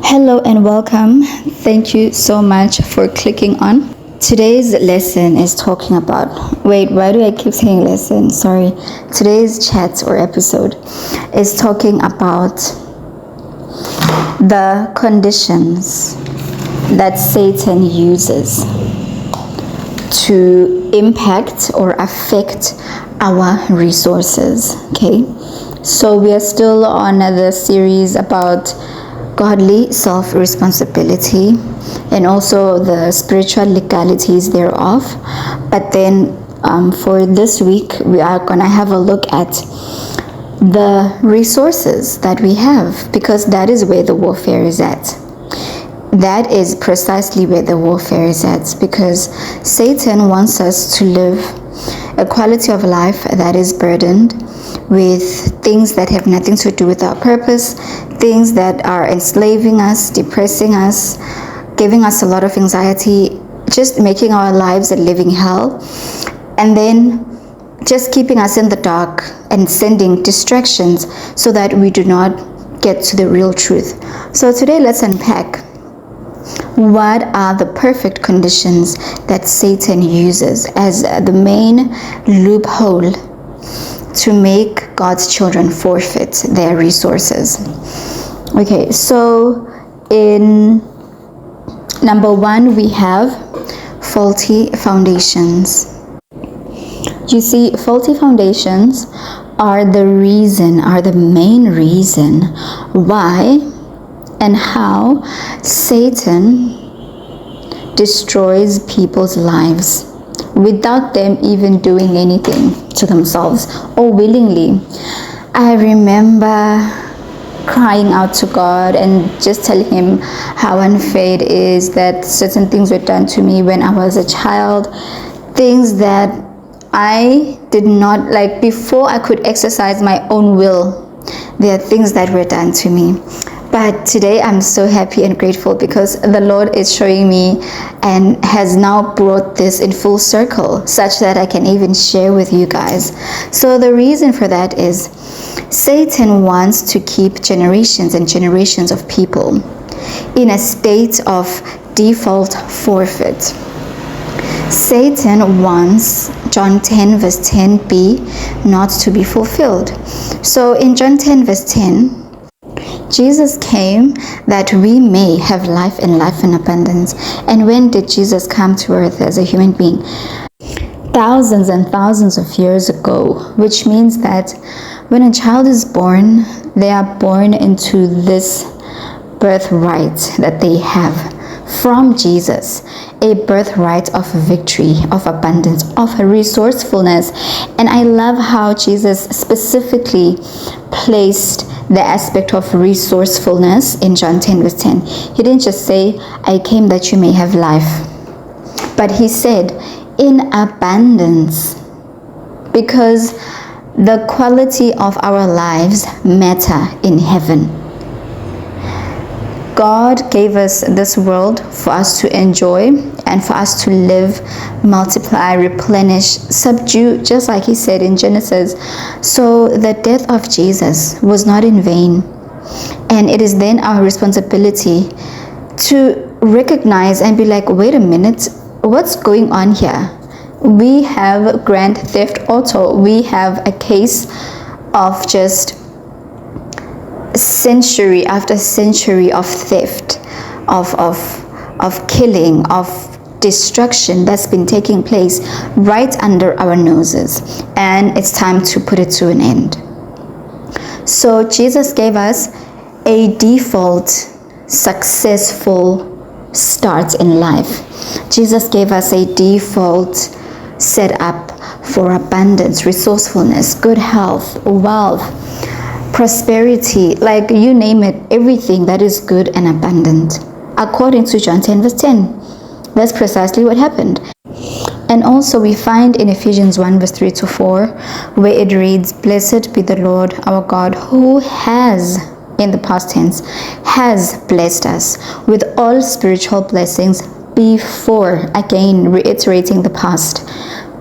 Hello and welcome. Thank you so much for clicking on. Today's lesson is talking about, why do I keep saying lesson? Sorry. Today's chat or episode is talking about the conditions that Satan uses to impact or affect our resources. Okay, so we are still on the series about godly self-responsibility and also the spiritual legalities thereof. But then for this week, we are going to have a look at the resources that we have, because that is where the warfare is at. That is precisely where the warfare is at, because Satan wants us to live a quality of life that is burdened with things that have nothing to do with our purpose, things that are enslaving us, depressing us, giving us a lot of anxiety, just making our lives a living hell, and then just keeping us in the dark and sending distractions so that we do not get to the real truth. So today, let's unpack what are the perfect conditions that Satan uses as the main loophole to make God's children forfeit their resources. Okay, so in number one, we have faulty foundations. You see, faulty foundations are the main reason why and how Satan destroys people's lives without them even doing anything to themselves or willingly. I remember crying out to God and just telling him how unfair it is that certain things were done to me when I was a child, things that I did not like. Before I could exercise my own will, there are things that were done to me. But today I'm so happy and grateful because the Lord is showing me and has now brought this in full circle such that I can even share with you guys. So the reason for that is Satan wants to keep generations and generations of people in a state of default forfeit. Satan wants John 10 verse 10b not to be fulfilled. So in John 10 verse 10, Jesus came that we may have life and life in abundance. And when did Jesus come to earth as a human being? Thousands and thousands of years ago, which means that when a child is born, they are born into this birthright that they have from Jesus, a birthright of victory, of abundance, of resourcefulness. And I love how Jesus specifically placed the aspect of resourcefulness in John 10 verse 10. He didn't just say, I came that you may have life, but he said, in abundance, because the quality of our lives matter in heaven. God gave us this world for us to enjoy and for us to live, multiply, replenish, subdue, just like he said in Genesis. So the death of Jesus was not in vain. And it is then our responsibility to recognize and be like, wait a minute, what's going on here? We have grand theft auto. We have a case of just century after century of theft, of killing, of destruction that's been taking place right under our noses, and it's time to put it to an end. So Jesus gave us a default successful start in life. Jesus gave us a default setup for abundance, resourcefulness, good health, wealth, prosperity, like you name it, everything that is good and abundant, according to John 10 verse 10. That's precisely what happened. And also we find in Ephesians 1 verse 3 to 4, where it reads, blessed be the Lord our God, who has, in the past tense, has blessed us with all spiritual blessings before, again reiterating the past,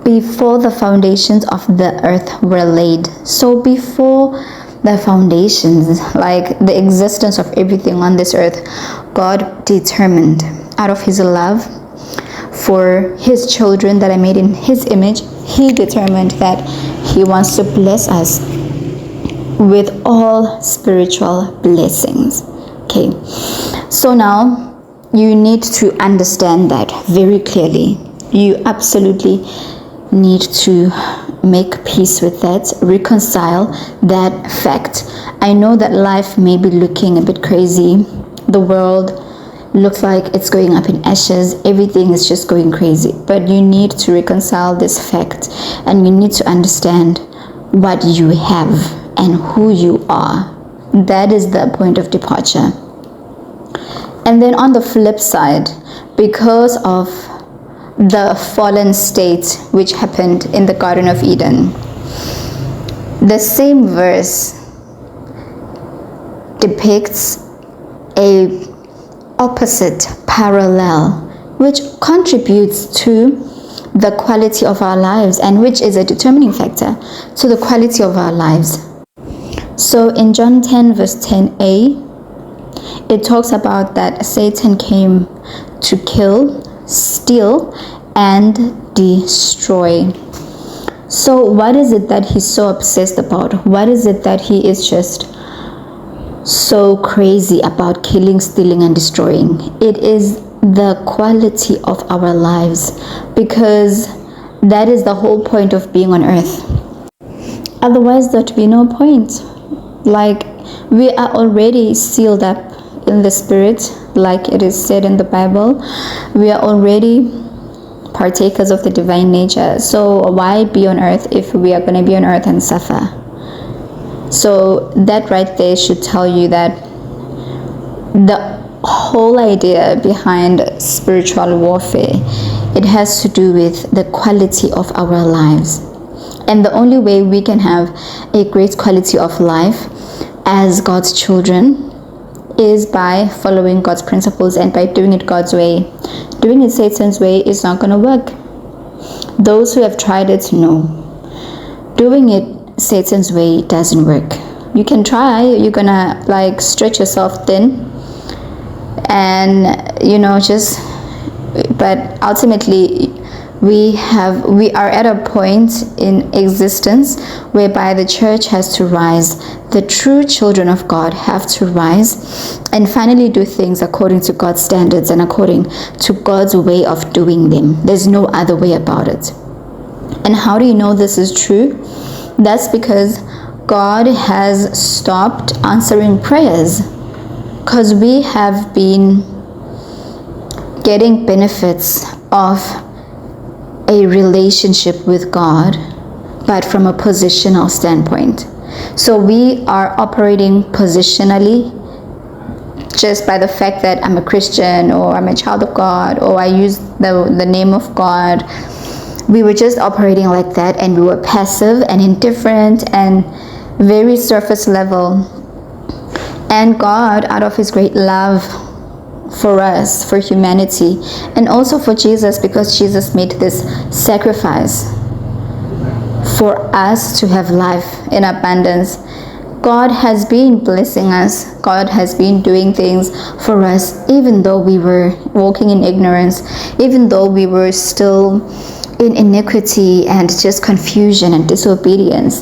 before the foundations of the earth were laid. So before the foundations, like the existence of everything on this earth, God determined out of his love for his children that are made in his image. He determined that he wants to bless us with all spiritual blessings. Okay, so now you need to understand that very clearly. You absolutely need to make peace with that, reconcile that fact. I know that life may be looking a bit crazy. The world looks like it's going up in ashes. Everything is just going crazy. But you need to reconcile this fact, and you need to understand what you have and who you are. That is the point of departure. And then on the flip side, because of the fallen state which happened in the Garden of Eden, the same verse depicts a opposite parallel which contributes to the quality of our lives, and which is a determining factor to the quality of our lives. So in John 10 verse 10a, it talks about that Satan came to kill, steal, and destroy. So what is it that he's so obsessed about? What is it that he is just so crazy about killing, stealing, and destroying? It is the quality of our lives, because that is the whole point of being on earth. Otherwise there'd be no point. Like, we are already sealed up in the spirit, like it is said in the Bible. We are already partakers of the divine nature. So why be on earth if we are going to be on earth and suffer? So that right there should tell you that the whole idea behind spiritual warfare, it has to do with the quality of our lives. And the only way we can have a great quality of life as God's children is by following God's principles and by doing it God's way. Doing it Satan's way is not going to work. Those who have tried it know. Doing it Satan's way doesn't work. You can try, you're going to like stretch yourself thin and but ultimately we are at a point in existence whereby the church has to rise. The true children of God have to rise and finally do things according to God's standards and according to God's way of doing them. There's no other way about it. And how do you know this is true? That's because God has stopped answering prayers, because we have been getting benefits of a relationship with God, but from a positional standpoint. So we are operating positionally just by the fact that I'm a Christian, or I'm a child of God, or I use the name of God. We were just operating like that, and we were passive and indifferent and very surface level. And God, out of his great love for us, for humanity, and also for Jesus, because Jesus made this sacrifice for us to have life in abundance, God has been blessing us. God has been doing things for us, even though we were walking in ignorance, even though we were still in iniquity and just confusion and disobedience.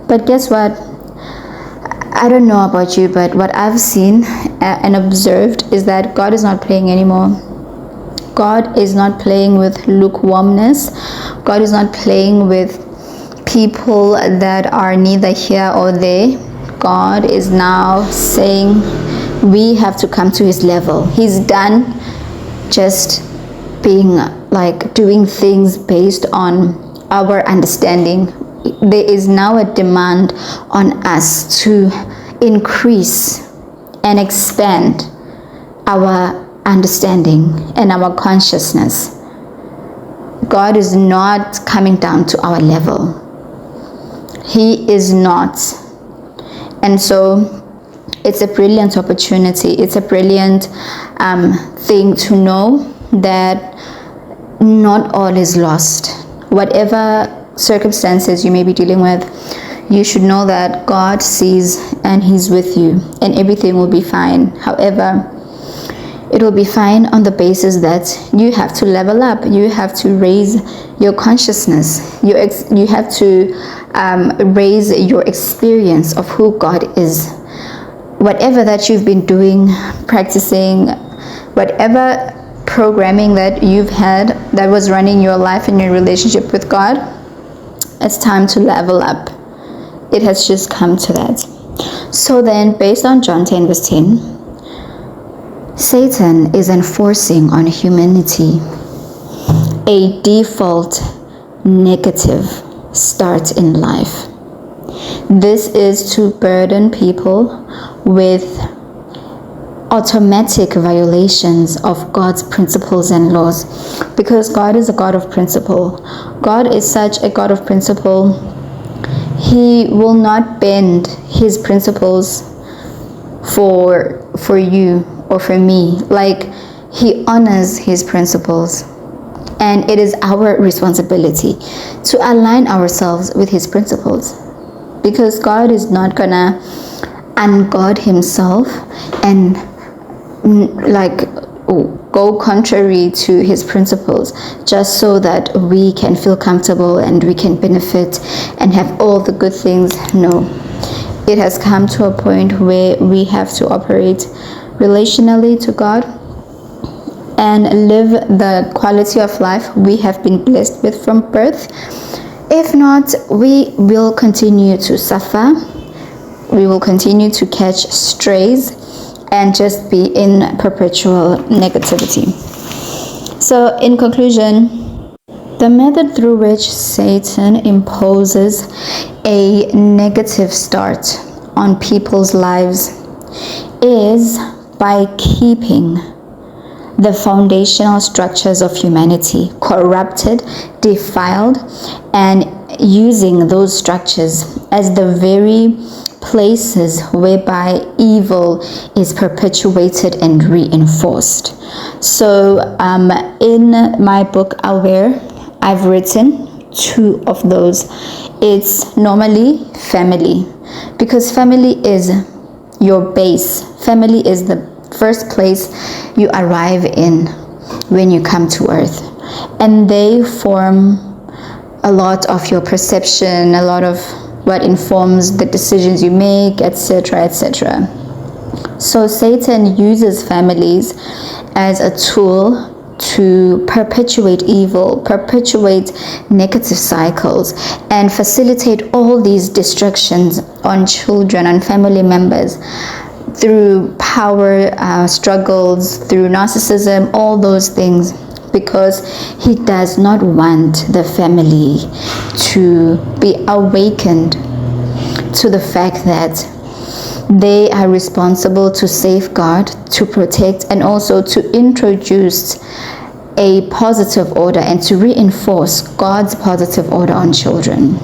But guess what? I don't know about you, but what I've seen and observed is that God is not playing anymore. God is not playing with lukewarmness. God is not playing with people that are neither here or there. God is now saying we have to come to his level. He's done just being like doing things based on our understanding. There is now a demand on us to increase and expand our understanding and our consciousness. God is not coming down to our level. He is not. And so it's a brilliant opportunity. It's a brilliant thing to know that not all is lost. Whatever circumstances you may be dealing with, you should know that God sees and He's with you, and everything will be fine. However, it will be fine on the basis that you have to level up. You have to raise your consciousness. You have to raise your experience of who God is. Whatever that you've been doing, practicing, whatever programming that you've had that was running your life and your relationship with God, it's time to level up. It has just come to that. So then, based on John 10 verse 10, Satan is enforcing on humanity a default negative start in life. This is to burden people with automatic violations of God's principles and laws, because God is a God of principle. God is such a God of principle. He will not bend His principles for you or for me. Like, He honors His principles, and it is our responsibility to align ourselves with His principles, because God is not gonna ungod Himself and go contrary to His principles just so that we can feel comfortable and we can benefit and have all the good things. No, it has come to a point where we have to operate relationally to God and live the quality of life we have been blessed with from birth. If not, we will continue to suffer. We will continue to catch strays and just be in perpetual negativity. So, in conclusion, the method through which Satan imposes a negative start on people's lives is by keeping the foundational structures of humanity corrupted, defiled, and using those structures as the very places whereby evil is perpetuated and reinforced. So in my book Aware, I've written 2 of those. It's normally family, because family is your base. Family is the first place you arrive in when you come to earth, and they form a lot of your perception, a lot of what informs the decisions you make, etc., etc. So Satan uses families as a tool to perpetuate evil, perpetuate negative cycles, and facilitate all these destructions on children, on family members, through power struggles, through narcissism, all those things, because he does not want the family to be awakened to the fact that they are responsible to safeguard, to protect, and also to introduce a positive order and to reinforce God's positive order on children.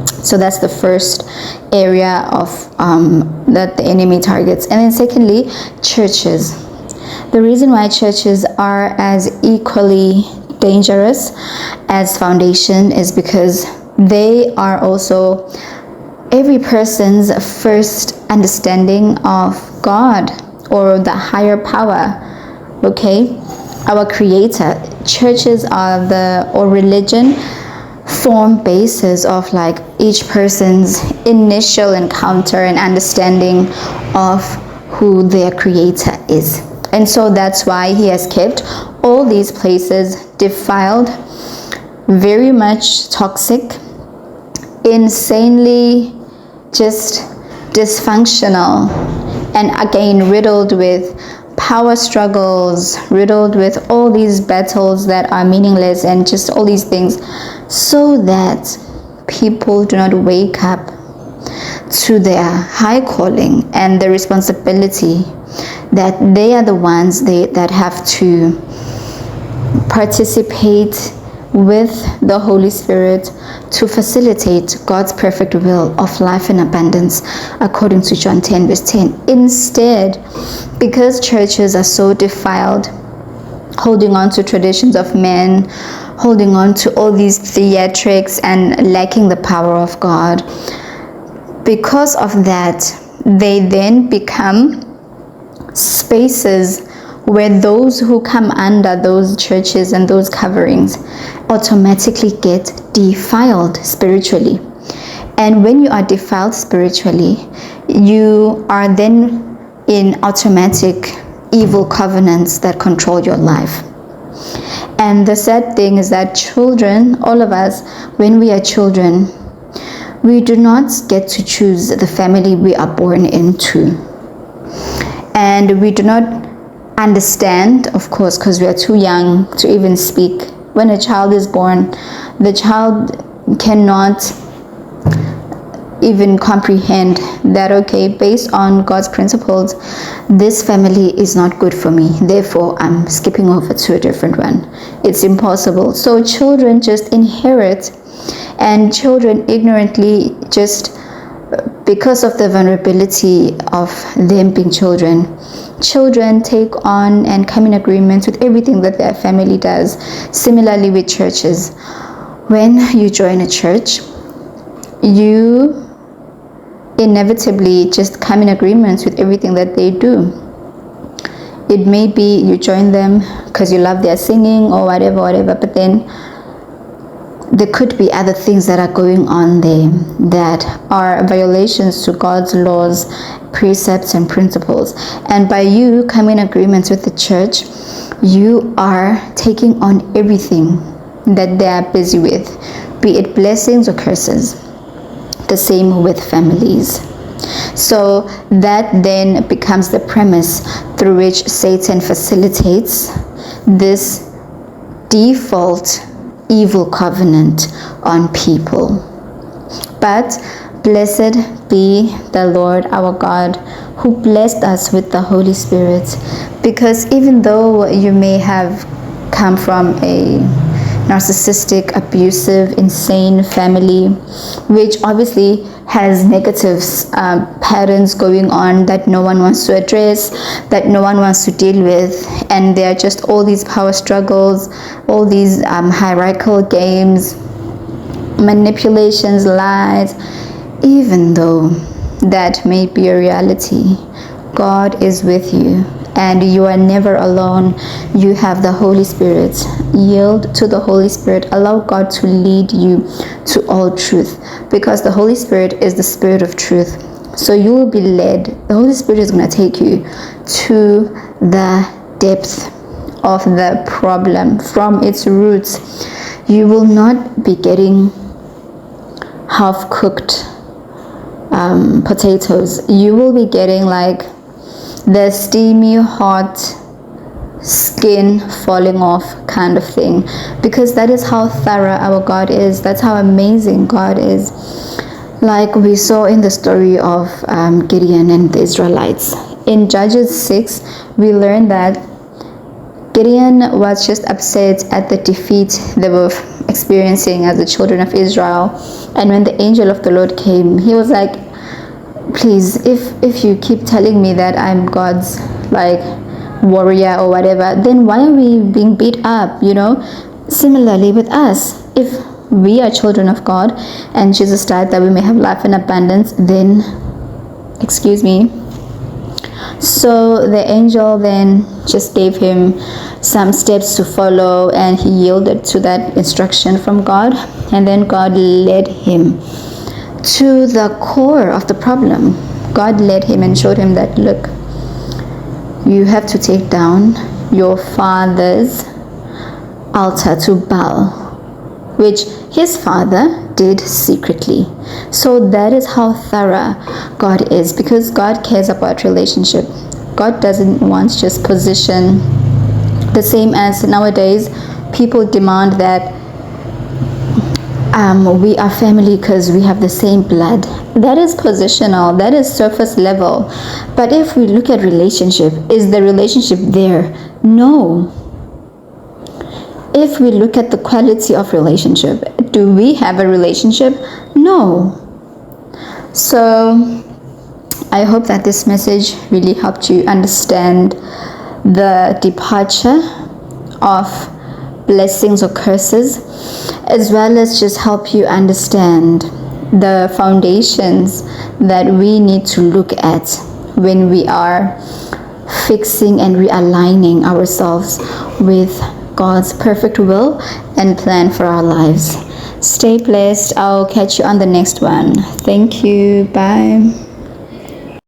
So that's the first area of that the enemy targets. And then secondly, churches. The reason why churches are as equally dangerous as foundation is because they are also every person's first understanding of God or the higher power, okay? Our creator. Churches are religion form basis of like each person's initial encounter and understanding of who their creator is. And so that's why he has kept all these places defiled, very much toxic, insanely just dysfunctional, and again riddled with power struggles, riddled with all these battles that are meaningless and just all these things, so that people do not wake up to their high calling and the responsibility that they are the ones that have to participate with the Holy Spirit to facilitate God's perfect will of life in abundance, according to John 10 verse 10. Instead, because churches are so defiled, holding on to traditions of men, holding on to all these theatrics and lacking the power of God, because of that, they then become spaces where those who come under those churches and those coverings automatically get defiled spiritually. And when you are defiled spiritually, you are then in automatic evil covenants that control your life. And the sad thing is that children, all of us, when we are children, we do not get to choose the family we are born into. And we do not understand, of course, because we are too young to even speak. When a child is born, the child cannot even comprehend that, okay, based on God's principles, this family is not good for me, therefore I'm skipping over to a different one. It's impossible. So children just inherit, and children ignorantly, just because of the vulnerability of them being children take on and come in agreement with everything that their family does. Similarly with churches, when you join a church, you inevitably just come in agreement with everything that they do. It may be you join them because you love their singing or whatever, but then there could be other things that are going on there that are violations to God's laws, precepts, and principles. And by you coming in agreement with the church, you are taking on everything that they are busy with, be it blessings or curses. The same with families. So that then becomes the premise through which Satan facilitates this default evil covenant on people. But blessed be the Lord our God, who blessed us with the Holy Spirit, because even though you may have come from a narcissistic, abusive, insane family, which obviously has negative patterns going on that no one wants to address, that no one wants to deal with, and there are just all these power struggles, all these hierarchical games, manipulations, lies. Even though that may be a reality, God is with you. And you are never alone. You have the Holy Spirit. Yield to the Holy Spirit. Allow God to lead you to all truth, because the Holy Spirit is the Spirit of truth. So you will be led. The Holy Spirit is going to take you to the depth of the problem from its roots. You will not be getting half-cooked potatoes. You will be getting like the steamy, hot skin falling off kind of thing, because that is how thorough our God is. That's how amazing God is. Like we saw in the story of Gideon and the Israelites. In Judges 6, we learned that Gideon was just upset at the defeat they were experiencing as the children of Israel. And when the angel of the Lord came, he was like, please, if you keep telling me that I'm God's like warrior or whatever, then why are we being beat up? Similarly with us, if we are children of God and Jesus died that we may have life in abundance, then excuse me. So the angel then just gave him some steps to follow, and he yielded to that instruction from God, and then God led him to the core of the problem. God led him and showed him that, look, you have to take down your father's altar to Baal, which his father did secretly. So that is how thorough God is, because God cares about relationship. God doesn't want just position. The same as nowadays, people demand that we are family because we have the same blood. That is positional, that is surface level. But if we look at relationship, is the relationship there? No. If we look at the quality of relationship, do we have a relationship? No. So I hope that this message really helped you understand the departure of blessings or curses, as well as just help you understand the foundations that we need to look at when we are fixing and realigning ourselves with God's perfect will and plan for our lives. Stay blessed. I'll catch you on the next one. Thank you. Bye.